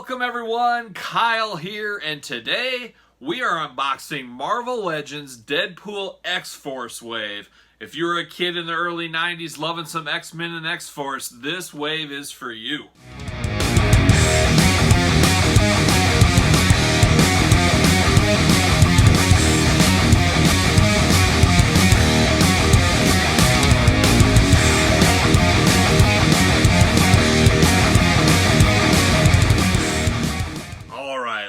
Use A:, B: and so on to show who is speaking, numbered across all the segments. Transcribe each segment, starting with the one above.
A: Welcome everyone, Kyle here, and today we are unboxing Marvel Legends Deadpool X-Force Wave. If you were a kid in the early 90s loving some X-Men and X-Force, this wave is for you.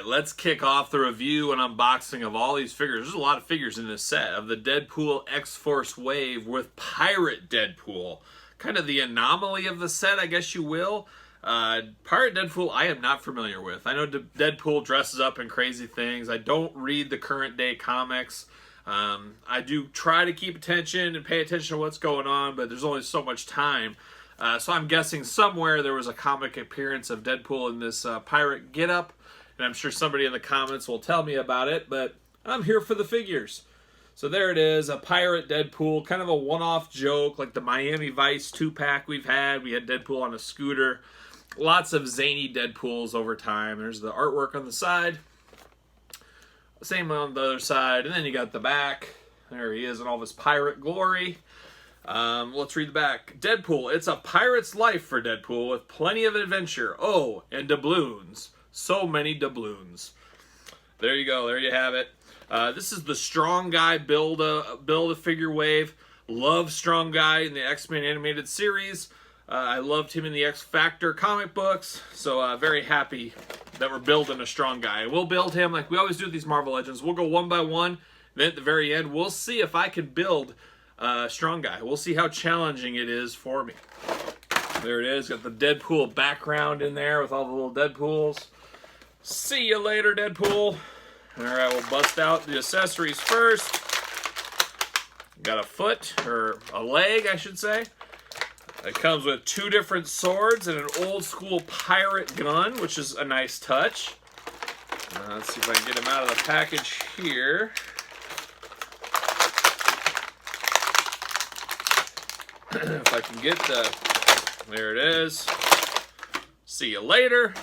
A: Let's kick off the review and unboxing of all these figures. There's a lot of figures in this set of the Deadpool X-Force Wave with Pirate Deadpool. Kind of the anomaly of the set, I guess you will. Pirate Deadpool I am not familiar with. I know Deadpool dresses up in crazy things. I don't read the current day comics. I do try to keep attention and pay attention to what's going on, but there's only so much time. So I'm guessing somewhere there was a comic appearance of Deadpool in this pirate getup. And I'm sure somebody in the comments will tell me about it, but I'm here for the figures. So there it is, a Pirate Deadpool, kind of a one-off joke, like the Miami Vice 2-pack we've had. We had Deadpool on a scooter. Lots of zany Deadpools over time. There's the artwork on the side. Same on the other side. And then you got the back. There he is in all of his pirate glory. Let's read the back. Deadpool, it's a pirate's life for Deadpool with plenty of adventure. Oh, and doubloons. So many doubloons. There you go. There you have it. This is the Strong Guy Build-A-Figure Wave. Love Strong Guy in the X-Men animated series. I loved him in the X-Factor comic books. So very happy that we're building a Strong Guy. We'll build him like we always do with these Marvel Legends. We'll go one by one. Then at the very end, we'll see if I can build Strong Guy. We'll see how challenging it is for me. There it is. Got the Deadpool background in there with all the little Deadpools. See you later, Deadpool. Alright, we'll bust out the accessories first. Got a foot, or a leg, I should say. It comes with two different swords and an old school pirate gun, which is a nice touch. Let's see if I can get him out of the package here. If I can get the... There it is. See you later.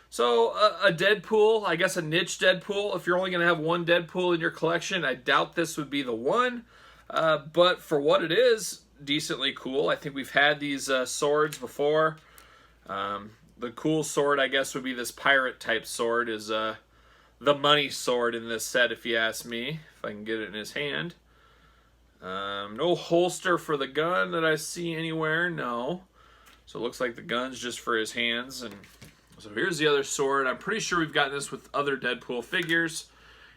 A: So, a Deadpool, I guess a niche Deadpool. If you're only going to have one Deadpool in your collection, I doubt this would be the one. But for what it is, decently cool. I think we've had these swords before. The cool sword, I guess, would be this pirate-type sword. Is the money sword in this set, if you ask me. If I can get it in his hand. No holster for the gun that I see anywhere, no. So it looks like the gun's just for his hands. And so here's the other sword. I'm pretty sure we've gotten this with other Deadpool figures.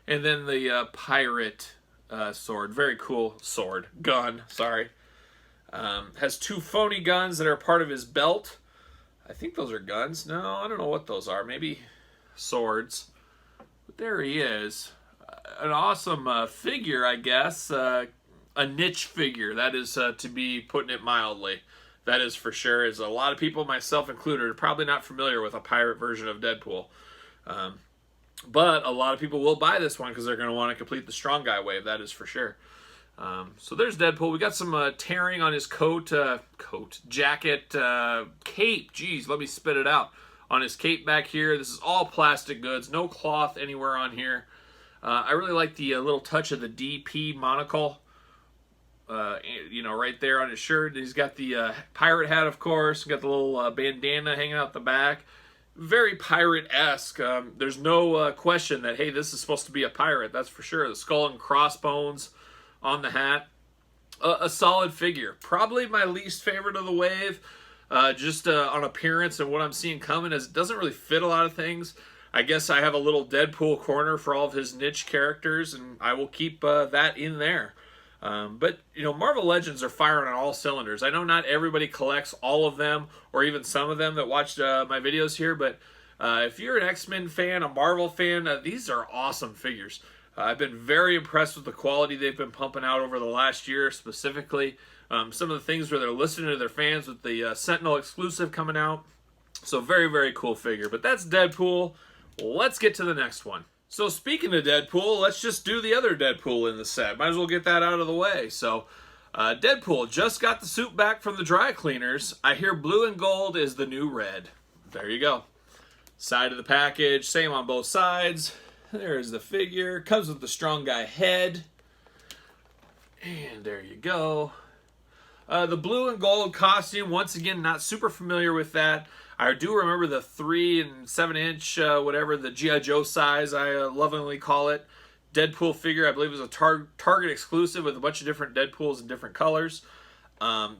A: And then the pirate sword. Very cool sword. Gun, sorry. Has two phony guns that are part of his belt. I think those are guns. No, I don't know what those are. Maybe swords. But there he is. An awesome figure, I guess. A niche figure. That is to be putting it mildly. That is for sure. As a lot of people, myself included, are probably not familiar with a pirate version of Deadpool. But a lot of people will buy this one because they're going to want to complete the Strong Guy wave. That is for sure. So there's Deadpool. We got some tearing on his jacket, cape. Jeez, let me spit it out. On his cape back here. This is all plastic goods. No cloth anywhere on here. I really like the little touch of the DP monocle. You know, right there on his shirt. He's got the pirate hat, of course. Got the little bandana hanging out the back. Very pirate-esque. There's no question that, hey, this is supposed to be a pirate. That's for sure. The skull and crossbones on the hat. A solid figure. Probably my least favorite of the wave. Just on appearance and what I'm seeing coming, is it doesn't really fit a lot of things. I guess I have a little Deadpool corner for all of his niche characters, and I will keep that in there. But, you know, Marvel Legends are firing on all cylinders. I know not everybody collects all of them, or even some of them that watched my videos here, but if you're an X-Men fan, a Marvel fan, these are awesome figures. I've been very impressed with the quality they've been pumping out over the last year, specifically. Some of the things where they're listening to their fans with the Sentinel exclusive coming out. So very, very cool figure. But that's Deadpool. Let's get to the next one. So speaking of Deadpool, let's just do the other Deadpool in the set. Might as well get that out of the way. So Deadpool just got the suit back from the dry cleaners. I hear blue and gold is the new red. There you go. Side of the package, same on both sides. There's the figure. Comes with the strong guy head. And there you go. The blue and gold costume, once again, not super familiar with that. I do remember the 3 and 7 inch, whatever, the G.I. Joe size, I lovingly call it. Deadpool figure, I believe it was a Target exclusive with a bunch of different Deadpools in different colors.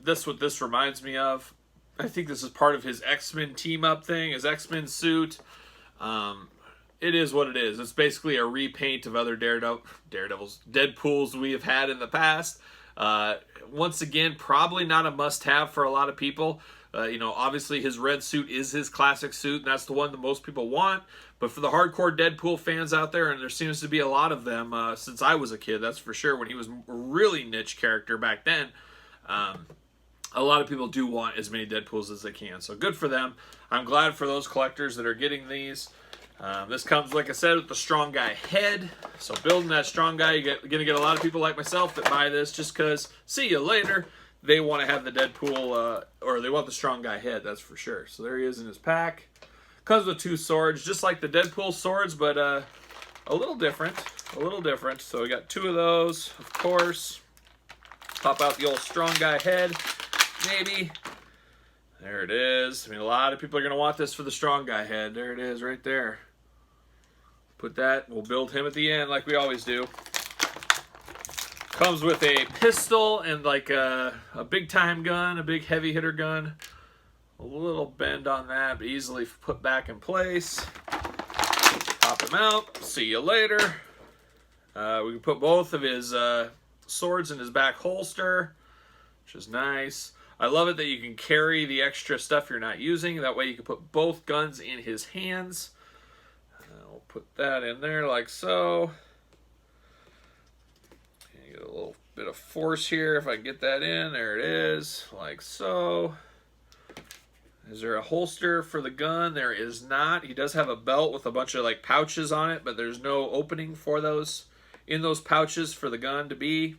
A: This what this reminds me of. I think this is part of his X-Men team-up thing, his X-Men suit. It is what it is. It's basically a repaint of other Deadpools we have had in the past. Once again, probably not a must-have for a lot of people. Obviously his red suit is his classic suit, and that's the one that most people want. But for the hardcore Deadpool fans out there, and there seems to be a lot of them since I was a kid, that's for sure, when he was a really niche character back then, a lot of people do want as many Deadpools as they can. So good for them. I'm glad for those collectors that are getting these. This comes, like I said, with the strong guy head. So building that strong guy, you're going to get a lot of people like myself that buy this just because, see you later, they want to have the Deadpool, or they want the strong guy head, that's for sure. So there he is in his pack. Comes with 2 swords, just like the Deadpool swords, but a little different. A little different. So we got 2 of those, of course. Pop out the old strong guy head, maybe. There it is. I mean, a lot of people are going to want this for the strong guy head. There it is, right there. Put that, we'll build him at the end like we always do. Comes with a pistol and like a big time gun, a big heavy hitter gun. A little bend on that, but easily put back in place. Pop him out. See you later. We can put both of his swords in his back holster, which is nice. I love it that you can carry the extra stuff you're not using. That way you can put both guns in his hands. We'll put that in there like so. Get a little bit of force here if I can get that in. There it is, like so. Is there a holster for the gun? There is not. He does have a belt with a bunch of like pouches on it, but there's no opening for those in those pouches for the gun to be.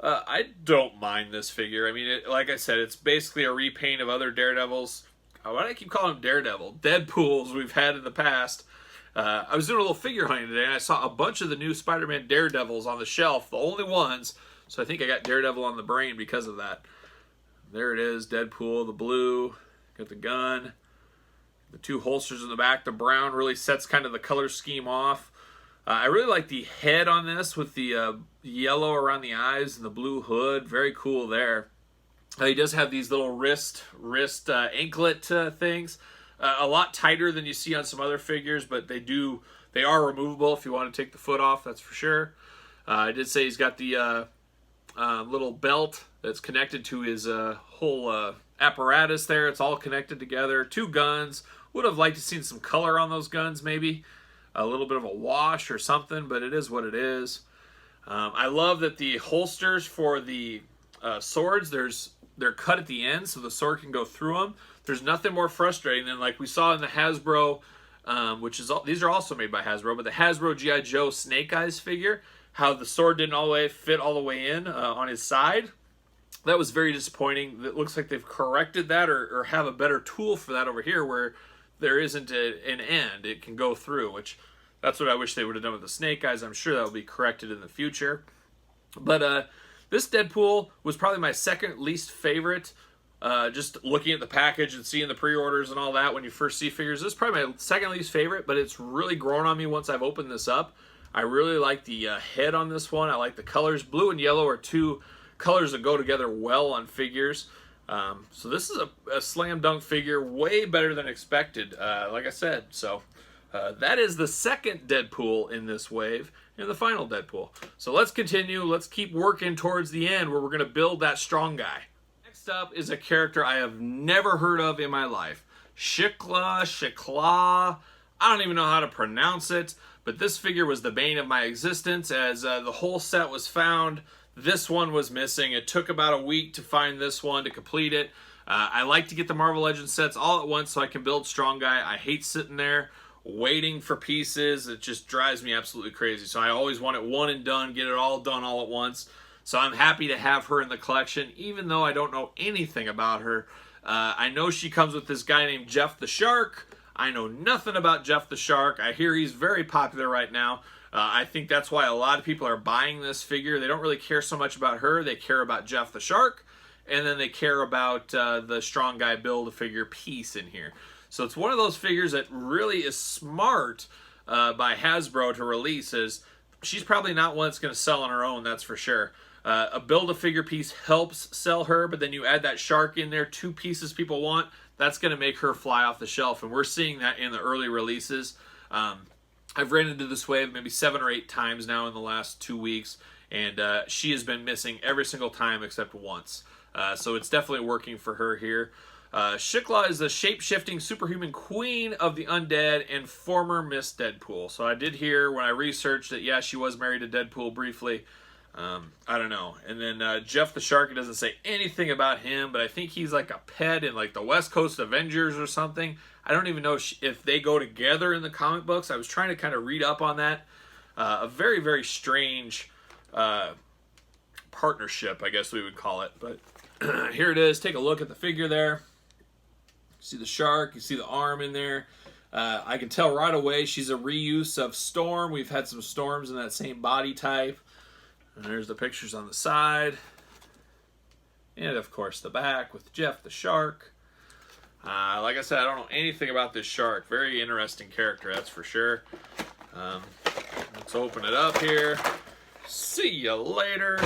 A: I don't mind this figure. I mean, like I said, it's basically a repaint of other Daredevils. Why do I keep calling him Daredevil? Deadpools we've had in the past. I was doing a little figure hunting today, and I saw a bunch of the new Spider-Man Daredevils on the shelf, the only ones, so I think I got Daredevil on the brain because of that. There it is, Deadpool, the blue, got the gun, the 2 holsters in the back. The brown really sets kind of the color scheme off. I really like the head on this with the yellow around the eyes and the blue hood. Very cool there. He does have these little wrist anklet things. A lot tighter than you see on some other figures, but they are removable if you want to take the foot off, that's for sure. I did say he's got the little belt that's connected to his whole apparatus there. It's all connected together. 2 guns. Would have liked to seen some color on those guns, maybe. A little bit of a wash or something, but it is what it is. I love that the holsters for the swords, they're cut at the end so the sword can go through them. There's nothing more frustrating than like we saw in the Hasbro, these are also made by Hasbro, but the Hasbro G.I. Joe Snake Eyes figure, how the sword didn't fit all the way in on his side. That was very disappointing. It looks like they've corrected that or have a better tool for that over here where there isn't an end. It can go through, which that's what I wish they would have done with the Snake Eyes. I'm sure that will be corrected in the future. But this Deadpool was probably my second least favorite. Just looking at the package and seeing the pre-orders and all that when you first see figures. This is probably my second least favorite, but it's really grown on me once I've opened this up. I really like the head on this one. I like the colors. Blue and yellow are 2 colors that go together well on figures. So this is a slam dunk figure, way better than expected, like I said. So that is the second Deadpool in this wave, and the final Deadpool. So let's continue. Let's keep working towards the end where we're going to build that strong guy. Next up is a character I have never heard of in my life. Shiklah. I don't even know how to pronounce it, but this figure was the bane of my existence as the whole set was found. This one was missing. It took about a week to find this one to complete it. I like to get the Marvel Legends sets all at once so I can build Strong Guy. I hate sitting there waiting for pieces. It just drives me absolutely crazy. So I always want it one and done, get it all done all at once. So I'm happy to have her in the collection, even though I don't know anything about her. I know she comes with this guy named Jeff the Shark. I know nothing about Jeff the Shark. I hear he's very popular right now. I think that's why a lot of people are buying this figure. They don't really care so much about her. They care about Jeff the Shark, and then they care about the Strong Guy Build-A-Figure piece in here. So it's one of those figures that really is smart by Hasbro to release. Is she's probably not one that's going to sell on her own, that's for sure. A Build-A-Figure piece helps sell her, but then you add that shark in there, 2 pieces people want, that's going to make her fly off the shelf, and we're seeing that in the early releases. I've ran into this wave maybe 7 or 8 times now in the last 2 weeks, and she has been missing every single time except once. So it's definitely working for her here. Shiklah is the shape-shifting superhuman queen of the undead and former Miss Deadpool. So I did hear when I researched that, yeah, she was married to Deadpool briefly. I don't know. And then Jeff the Shark, it doesn't say anything about him, but I think he's like a pet in like the West Coast Avengers or something. I don't even know if they go together in the comic books. I was trying to kind of read up on that. A very, very strange partnership, I guess we would call it. But here it is. Take a look at the figure there. You see the shark. You see the arm in there. I can tell right away she's a reuse of Storm. We've had some Storms in that same body type. And there's the pictures on the side. And, of course, the back with Jeff the Shark. Like I said, I don't know anything about this shark. Very interesting character, that's for sure. Let's open it up here. See you later.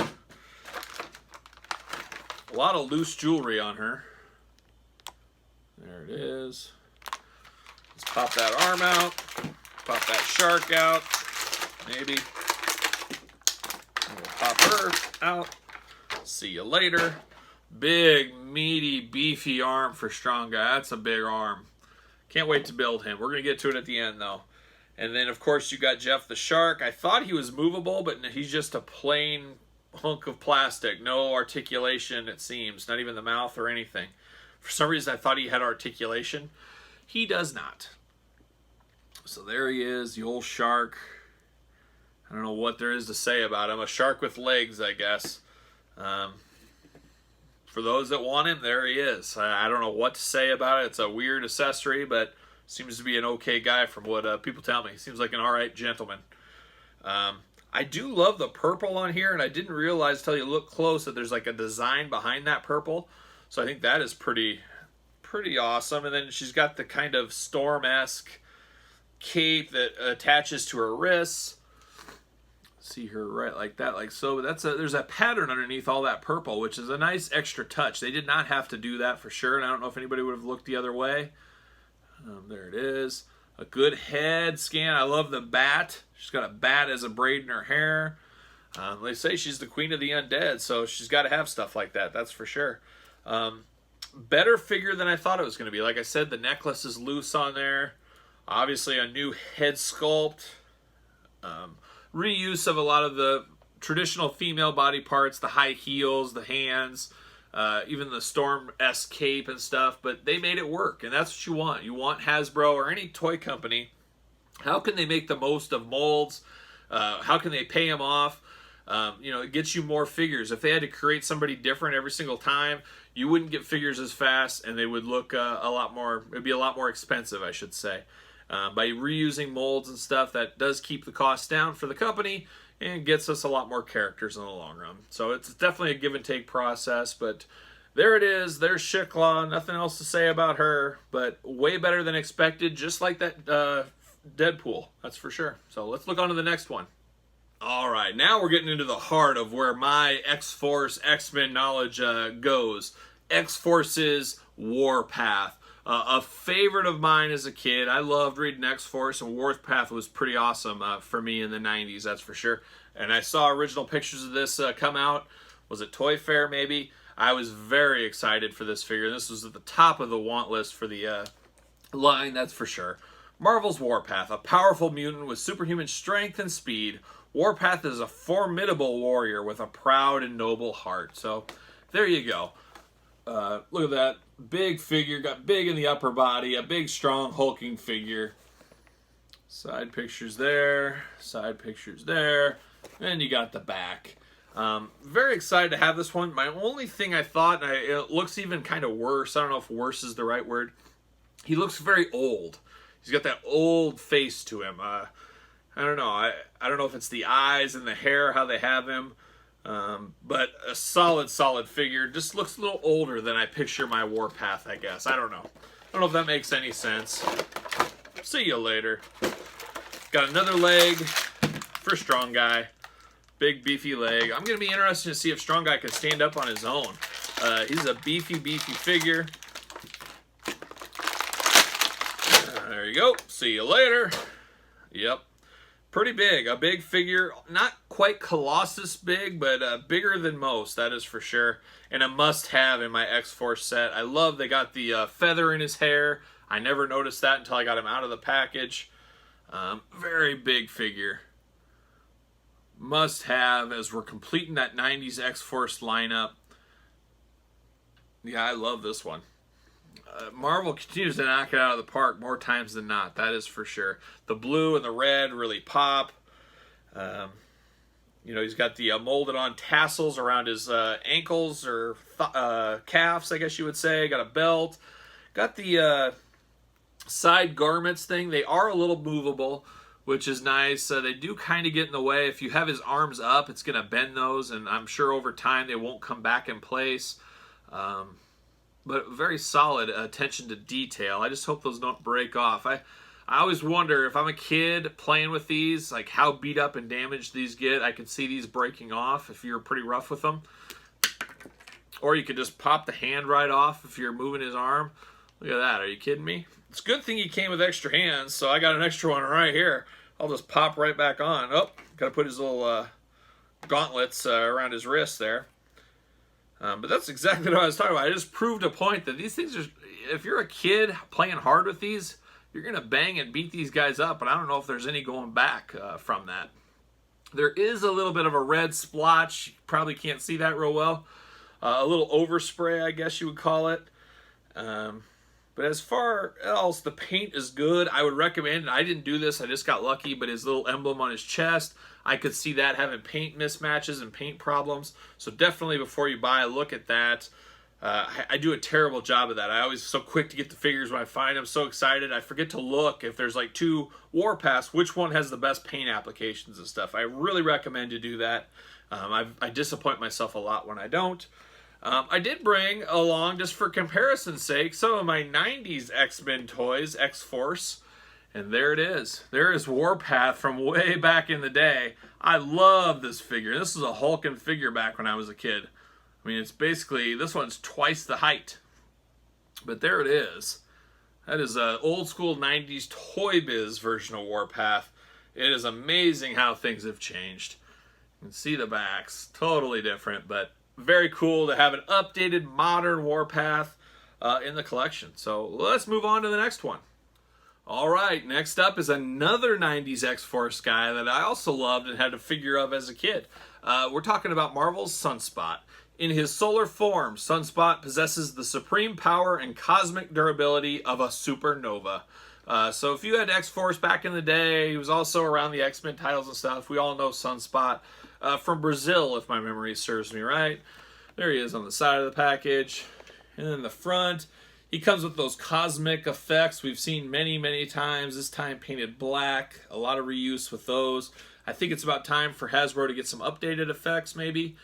A: A lot of loose jewelry on her. There it is. Let's pop that arm out. Pop that shark out. Maybe. And we'll pop her out. See you later. Big, meaty, beefy arm for Strong Guy. That's a big arm. Can't wait to build him. We're going to get to it at the end, though. And then, of course, you got Jeff the Shark. I thought he was movable, but he's just a plain hunk of plastic. No articulation, it seems. Not even the mouth or anything. For some reason, I thought he had articulation. He does not. So there he is, the old shark. I don't know what there is to say about him. A shark with legs, I guess. For those that want him, there he is. I don't know what to say about it. It's a weird accessory, but seems to be an okay guy from what people tell me. He seems like an alright gentleman. I do love the purple on here, and I didn't realize until you look close that there's like a design behind that purple. So I think that is pretty awesome. And then she's got the kind of Storm-esque cape that attaches to her wrists. See her right like that, like so. But there's a pattern underneath all that purple, which is a nice extra touch. They did not have to do that for sure, and I don't know if anybody would have looked the other way. There it is. A good head scan. I love the bat. She's got a bat as a braid in her hair. They say she's the queen of the undead, so she's got to have stuff like that. That's for sure. Better figure than I thought it was going to be. Like I said, the necklace is loose on there. Obviously, a new head sculpt. Reuse of a lot of the traditional female body parts, the high heels, the hands, even the Storm-esque cape and stuff, but they made it work, and that's what you want. You want Hasbro or any toy company. How can they make the most of molds? How can they pay them off? It gets you more figures. If they had to create somebody different every single time, you wouldn't get figures as fast, and they would look a lot more, it'd be a lot more expensive, I should say. By reusing molds and stuff, that does keep the cost down for the company and gets us a lot more characters in the long run. So it's definitely a give and take process, but there it is. There's Shiklah. Nothing else to say about her, but way better than expected, just like that Deadpool, that's for sure. So let's look on to the next one. All right, now we're getting into the heart of where my X-Force, X-Men knowledge goes. X-Force's Warpath. A favorite of mine as a kid. I loved reading X-Force, and Warpath was pretty awesome for me in the 90s, that's for sure. And I saw original pictures of this come out. Was it Toy Fair, maybe? I was very excited for this figure. This was at the top of the want list for the line, that's for sure. Marvel's Warpath, a powerful mutant with superhuman strength and speed. Warpath is a formidable warrior with a proud and noble heart. So, there you go. Look at that. Big figure, got big in the upper body, a big strong hulking figure. Side pictures there, side pictures there, and you got the back. Very excited to have this one. My only thing I thought, it looks even kind of worse, I don't know if worse is the right word, he looks very old. He's got that old face to him. I don't know. I don't know if it's the eyes and the hair, how they have him. But a solid figure. Just looks a little older than I picture my Warpath, I guess. I don't know. I don't know if that makes any sense. See you later. Got another leg for Strong Guy. Big, beefy leg. I'm going to be interested to see if Strong Guy can stand up on his own. He's a beefy figure. There you go. See you later. Yep. Pretty big. A big figure. Not quite Colossus big, but bigger than most. That is for sure. And a must-have in my X-Force set. I love they got the feather in his hair. I never noticed that until I got him out of the package. Very big figure. Must-have as we're completing that 90s X-Force lineup. Yeah, I love this one. Marvel continues to knock it out of the park more times than not. That is for sure. The blue and the red really pop. You know, he's got the molded on tassels around his ankles or calves, I guess you would say. Got a belt. Got the side garments thing. They are a little movable, which is nice. They do kind of get in the way. If you have his arms up, it's going to bend those, and I'm sure over time they won't come back in place. But very solid attention to detail. I just hope those don't break off. I always wonder if I'm a kid playing with these, like how beat up and damaged these get. I could see these breaking off if you're pretty rough with them. Or you could just pop the hand right off if you're moving his arm. Look at that. Are you kidding me? It's a good thing he came with extra hands, so I got an extra one right here. I'll just pop right back on. Oh, got to put his little gauntlets around his wrist there. But that's exactly what I was talking about. I just proved a point that these things are, if you're a kid playing hard with these, you're going to bang and beat these guys up, and I don't know if there's any going back from that. There is a little bit of a red splotch. You probably can't see that real well. A little overspray, I guess you would call it. But as far else, the paint is good. I would recommend, and I didn't do this, I just got lucky, but his little emblem on his chest, I could see that having paint mismatches and paint problems. So definitely before you buy, look at that. I do a terrible job of that. I always so quick to get the figures when I find them. So excited. I forget to look if there's like 2 Warpaths, which one has the best paint applications and stuff. I really recommend you do that. I disappoint myself a lot when I don't. I did bring along, just for comparison's sake, some of my 90s X-Men toys, X-Force. And there it is. There is Warpath from way back in the day. I love this figure. This was a hulking figure back when I was a kid. I mean, it's basically, this one's twice the height. But there it is. That is an old school 90s Toybiz version of Warpath. It is amazing how things have changed. You can see the backs. Totally different, but very cool to have an updated, modern Warpath in the collection. So let's move on to the next one. All right, next up is another 90s X-Force guy that I also loved and had a figure of as a kid. We're talking about Marvel's Sunspot. In his solar form, Sunspot possesses the supreme power and cosmic durability of a supernova. So if you had X-Force back in the day, he was also around the X-Men titles and stuff. We all know Sunspot from Brazil, if my memory serves me right. There he is on the side of the package. And then the front, he comes with those cosmic effects we've seen many, many times. This time painted black. A lot of reuse with those. I think it's about time for Hasbro to get some updated effects, maybe.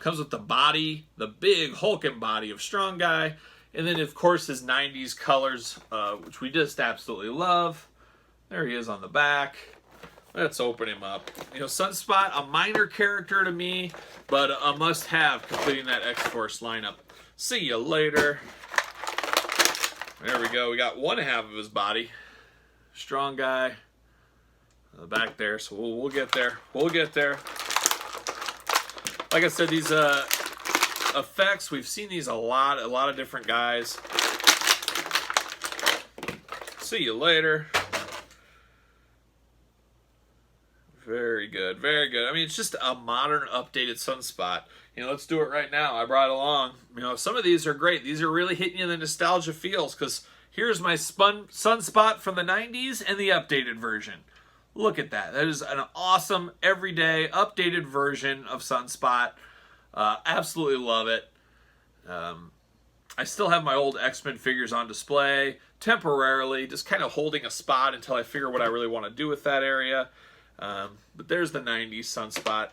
A: Comes with the body, the big hulking body of Strong Guy. And then, of course, his 90s colors, which we just absolutely love. There he is on the back. Let's open him up. You know, Sunspot, a minor character to me, but a must-have completing that X-Force lineup. See you later. There we go. We got one half of his body. Strong Guy. The back there, so we'll get there. We'll get there. Like I said, these effects, we've seen these a lot of different guys. See you later. Very good, very good. I mean, it's just a modern, updated Sunspot. You know, let's do it right now. I brought it along. You know, some of these are great. These are really hitting you in the nostalgia feels, because here's my Sunspot from the 90s and the updated version. Look at that. That is an awesome, everyday, updated version of Sunspot. Absolutely love it. I still have my old X-Men figures on display, temporarily, just kind of holding a spot until I figure what I really want to do with that area. But there's the 90s Sunspot.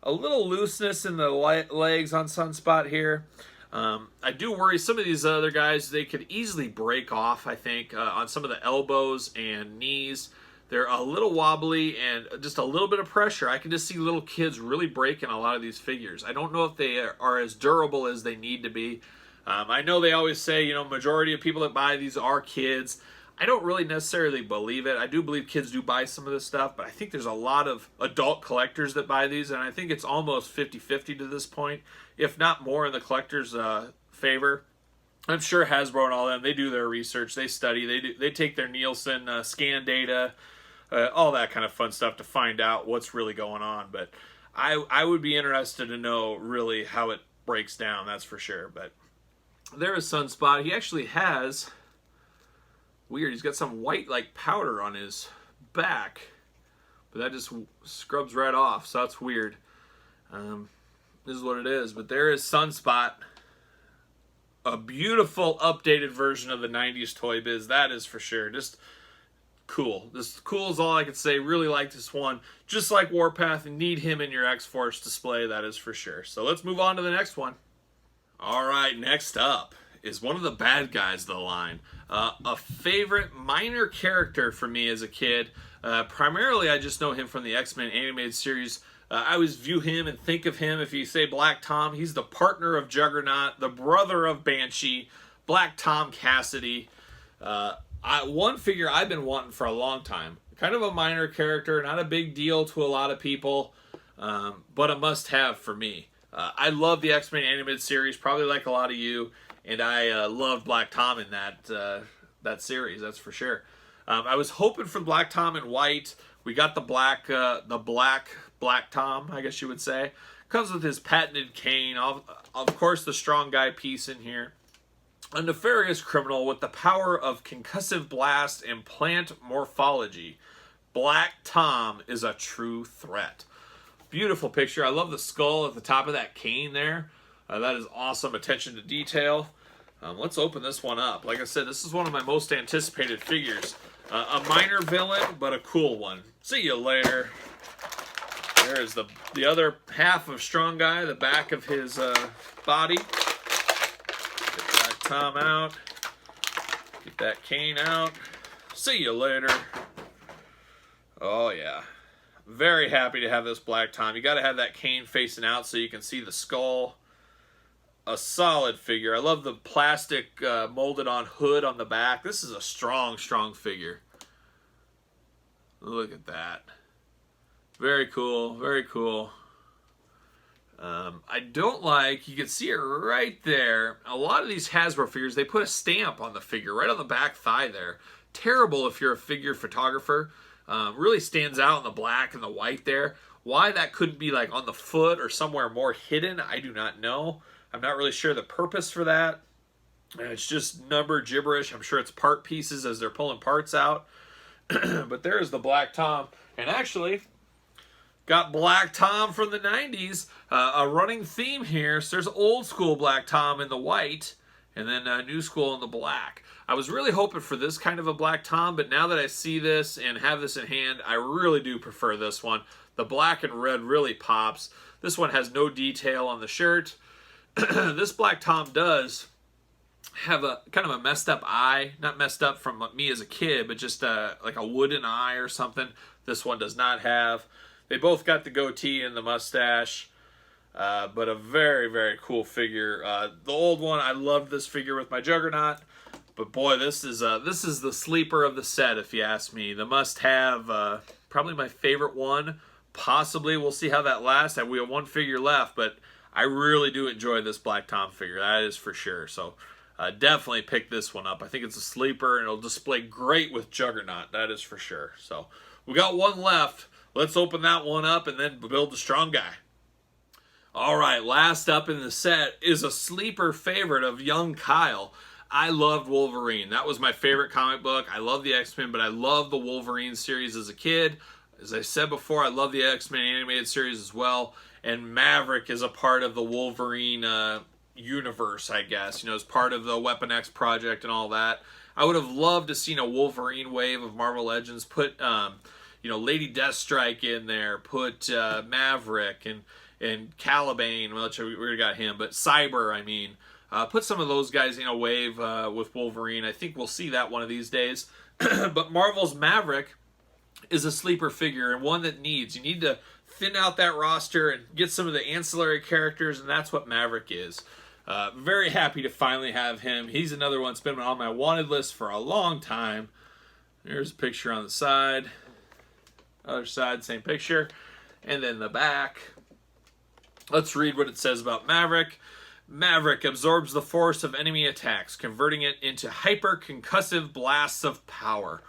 A: A little looseness in the legs on Sunspot here. I do worry some of these other guys, they could easily break off, I think, on some of the elbows and knees. They're a little wobbly and just a little bit of pressure. I can just see little kids really breaking a lot of these figures. I don't know if they are as durable as they need to be. I know they always say, you know, majority of people that buy these are kids. I don't really necessarily believe it. I do believe kids do buy some of this stuff, but I think there's a lot of adult collectors that buy these, and I think it's almost 50-50 to this point, if not more in the collector's favor. I'm sure Hasbro and all them, they do their research, they study, they take their Nielsen scan data, all that kind of fun stuff to find out what's really going on. But I would be interested to know really how it breaks down, that's for sure. But there is Sunspot. He actually has, weird, he's got some white like powder on his back, but that just scrubs right off, so that's weird. This is what it is. But there is Sunspot, a beautiful updated version of the 90s Toy Biz, that is for sure. Just cool. This cool is all I can say. Really like this one. Just like Warpath, need him in your X-Force display, that is for sure. So let's move on to the next one. Alright, next up is one of the bad guys of the line. A favorite minor character for me as a kid. Primarily, I just know him from the X-Men animated series. I always view him and think of him, if you say Black Tom, he's the partner of Juggernaut, the brother of Banshee, Black Tom Cassidy. One figure I've been wanting for a long time. Kind of a minor character, not a big deal to a lot of people, but a must-have for me. I love the X-Men animated series, probably like a lot of you, and I love Black Tom in that series, that's for sure. I was hoping for Black Tom in white. We got the black Black Tom, I guess you would say. Comes with his patented cane, of course the strong guy piece in here. A nefarious criminal with the power of concussive blast and plant morphology. Black Tom is a true threat. Beautiful picture. I love the skull at the top of that cane there. That is awesome attention to detail. Let's open this one up. Like I said, this is one of my most anticipated figures. A minor villain, but a cool one. See you later. There is the other half of Strong Guy, the back of his body. Get Black Tom out. Get that cane out. See you later. Oh, yeah. Very happy to have this Black Tom. You got to have that cane facing out so you can see the skull. A solid figure. I love the plastic molded on hood on the back. This is a strong, strong figure. Look at that. Very cool. Very cool. I don't like, you can see it right there. A lot of these Hasbro figures, they put a stamp on the figure right on the back thigh there. Terrible if you're a figure photographer. Really stands out in the black and the white there. Why that couldn't be like on the foot or somewhere more hidden, I do not know. I'm not really sure the purpose for that. It's just number gibberish. I'm sure it's part pieces as they're pulling parts out. But there's the Black Tom. And actually, got Black Tom from the 90s. A running theme here. So there's old school Black Tom in the white. And then new school in the black. I was really hoping for this kind of a Black Tom. But now that I see this and have this in hand, I really do prefer this one. The black and red really pops. This one has no detail on the shirt. This Black Tom does have a kind of a messed up eye. Not messed up from me as a kid, but just like a wooden eye or something. This one does not have. They both got the goatee and the mustache. But a very, very cool figure. The old one, I loved this figure with my Juggernaut. But boy, this is the sleeper of the set, if you ask me. The must-have, probably my favorite one. Possibly, we'll see how that lasts. We have one figure left, but I really do enjoy this Black Tom figure. That is for sure. So definitely pick this one up. I think it's a sleeper, and it'll display great with Juggernaut. That is for sure. So we got one left. Let's open that one up and then build the Strong Guy. All right, last up in the set is a sleeper favorite of young Kyle. I loved Wolverine. That was my favorite comic book. I love the X-Men, but I love the Wolverine series as a kid. As I said before, I love the X-Men animated series as well. And Maverick is a part of the Wolverine universe, I guess, you know, as part of the Weapon X project and all that. I would have loved to seen a Wolverine wave of Marvel Legends. Put, you know, Lady Deathstrike in there. Put Maverick and Caliban, which we already got him, but Cyber, I mean. Put some of those guys in a wave with Wolverine. I think we'll see that one of these days. But Marvel's Maverick is a sleeper figure and one that you need to thin out that roster and get some of the ancillary characters, and that's what Maverick is. Very happy to finally have him. He's another one that's been on my wanted list for a long time. There's a picture on the side. Other side, same picture. And then the back. Let's read what it says about Maverick. Maverick absorbs the force of enemy attacks, converting it into hyper-concussive blasts of power.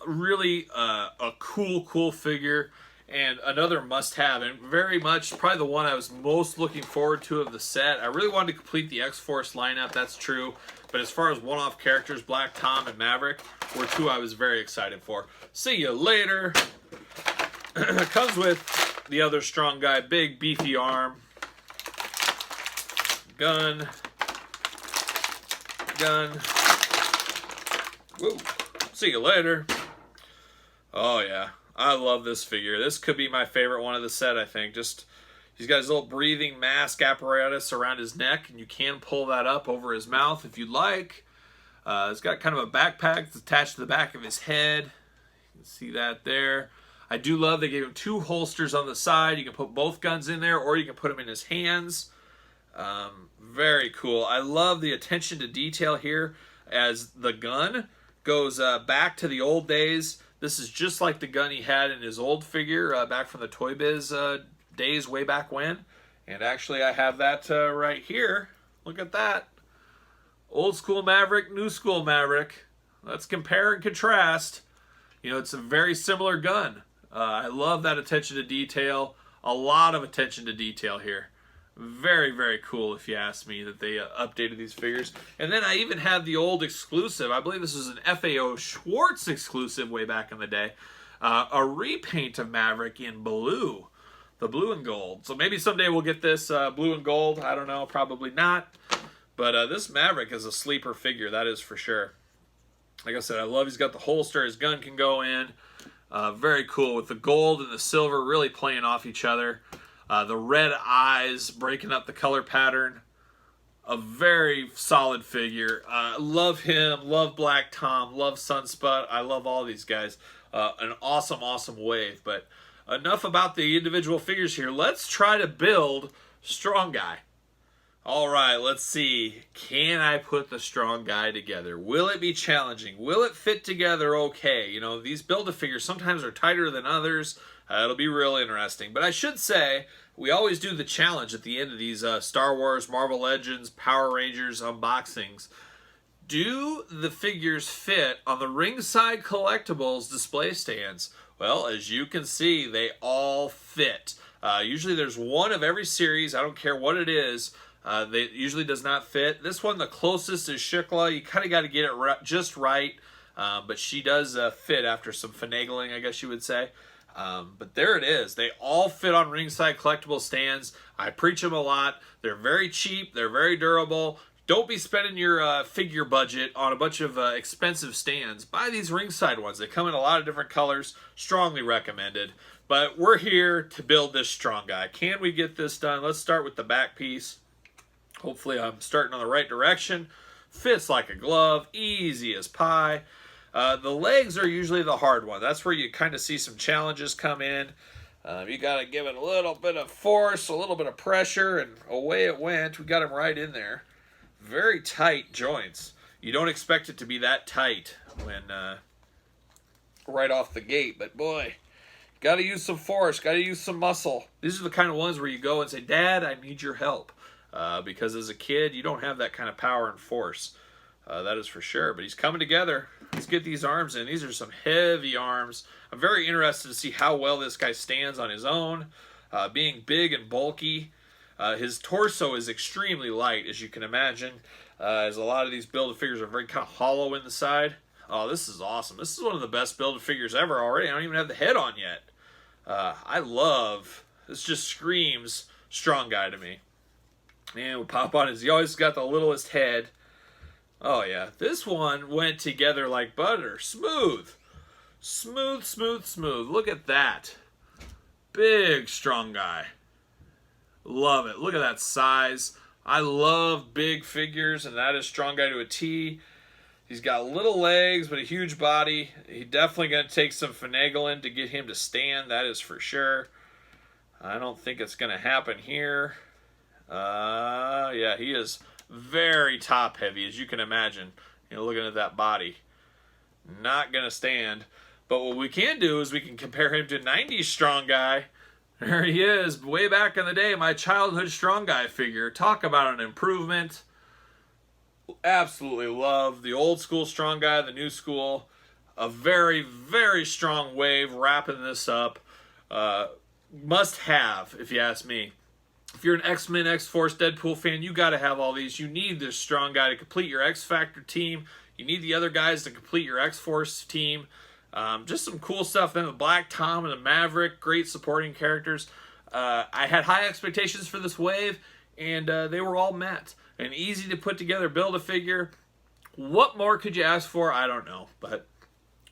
A: Really a cool figure. And another must-have, and very much probably the one I was most looking forward to of the set. I really wanted to complete the X-Force lineup, that's true. But as far as one-off characters, Black Tom and Maverick were two I was very excited for. See you later. Comes with the other strong guy, big beefy arm. Gun. Woo. See you later. Oh, yeah. I love this figure. This could be my favorite one of the set, I think. Just, he's got his little breathing mask apparatus around his neck, and you can pull that up over his mouth if you'd like. It's got kind of a backpack that's attached to the back of his head. You can see that there. I do love they gave him two holsters on the side. You can put both guns in there, or you can put them in his hands. Very cool. I love the attention to detail here as the gun goes back to the old days. This is just like the gun he had in his old figure back from the Toybiz days way back when. And actually I have that right here. Look at that. Old school Maverick, new school Maverick. Let's compare and contrast. You know, it's a very similar gun. I love that attention to detail. A lot of attention to detail here. Very cool, if you ask me, that they updated these figures. And then I even have the old exclusive. I believe this is an FAO Schwartz exclusive way back in the day. A repaint of Maverick in blue. The blue and gold. So maybe someday we'll get this blue and gold. I don't know. Probably not. But this Maverick is a sleeper figure. That is for sure. Like I said, I love he's got the holster. His gun can go in. Very cool with the gold and the silver really playing off each other. The red eyes breaking up the color pattern. A very solid figure. Love him. Love Black Tom. Love Sunspot. I love all these guys. An awesome wave. But enough about the individual figures here. Let's try to build Strong Guy. All right, let's see. Can I put the Strong Guy together? Will it be challenging? Will it fit together okay? You know, these Build-A-Figures sometimes are tighter than others. It'll be real interesting. But I should say, we always do the challenge at the end of these Star Wars, Marvel Legends, Power Rangers unboxings. Do the figures fit on the Ringside Collectibles display stands? Well, as you can see, they all fit. Usually there's one of every series. I don't care what it is. They usually does not fit. This one, the closest is Shiklah. You kind of got to get it just right. But she does fit after some finagling, I guess you would say. But there it is. They all fit on Ringside Collectible stands. I preach them a lot. They're very cheap. They're very durable. Don't be spending your figure budget on a bunch of expensive stands. Buy these Ringside ones. They come in a lot of different colors. Strongly recommended. But we're here to build this Strong Guy. Can we get this done? Let's start with the back piece. Hopefully I'm starting on the right direction. Fits like a glove. Easy as pie. The legs are usually the hard one. That's where you kind of see some challenges come in. You got to give it a little bit of force, a little bit of pressure, and away it went. We got him right in there. Very tight joints. You don't expect it to be that tight when right off the gate, but boy, got to use some force, got to use some muscle. These are the kind of ones where you go and say, Dad, I need your help. Because as a kid, you don't have that kind of power and force. That is for sure. But he's coming together. Let's get these arms in. These are some heavy arms. I'm very interested to see how well this guy stands on his own. Being big and bulky. His torso is extremely light, as you can imagine. As a lot of these Build-A-Figures are very kind of hollow in the side. Oh, this is awesome. This is one of the best Build-A-Figures ever already. I don't even have the head on yet. I love... This just screams Strong Guy to me. And we'll pop on his, he always got the littlest head. Oh yeah, this one went together like butter. Smooth. Smooth, smooth, smooth. Look at that. Big, strong guy. Love it. Look at that size. I love big figures, and that is strong guy to a T. He's got little legs, but a huge body. He's definitely going to take some finagling to get him to stand. That is for sure. I don't think it's going to happen here. Yeah, he is very top heavy, as you can imagine. You know, looking at that body. Not going to stand. But what we can do is we can compare him to 90s strong guy. There he is, way back in the day, my childhood strong guy figure. Talk about an improvement. Absolutely love the old school strong guy, the new school. A very, very strong wave wrapping this up. Must have, if you ask me. If you're an X-Men, X-Force, Deadpool fan, you got to have all these. You need this strong guy to complete your X-Factor team. You need the other guys to complete your X-Force team. Just some cool stuff. Then the Black Tom and the Maverick, great supporting characters. I had high expectations for this wave, and they were all met. And easy to put together, build a figure. What more could you ask for? I don't know. But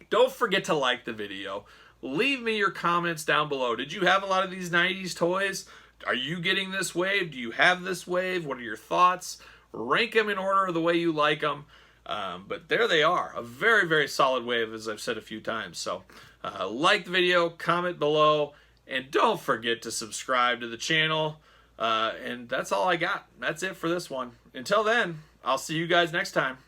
A: don't forget to like the video. Leave me your comments down below. Did you have a lot of these 90s toys? Are you getting this wave? Do you have this wave? What are your thoughts? Rank them in order of the way you like them. But there they are. A very, very solid wave, as I've said a few times. So like the video, comment below, and don't forget to subscribe to the channel. And that's all I got. That's it for this one. Until then, I'll see you guys next time.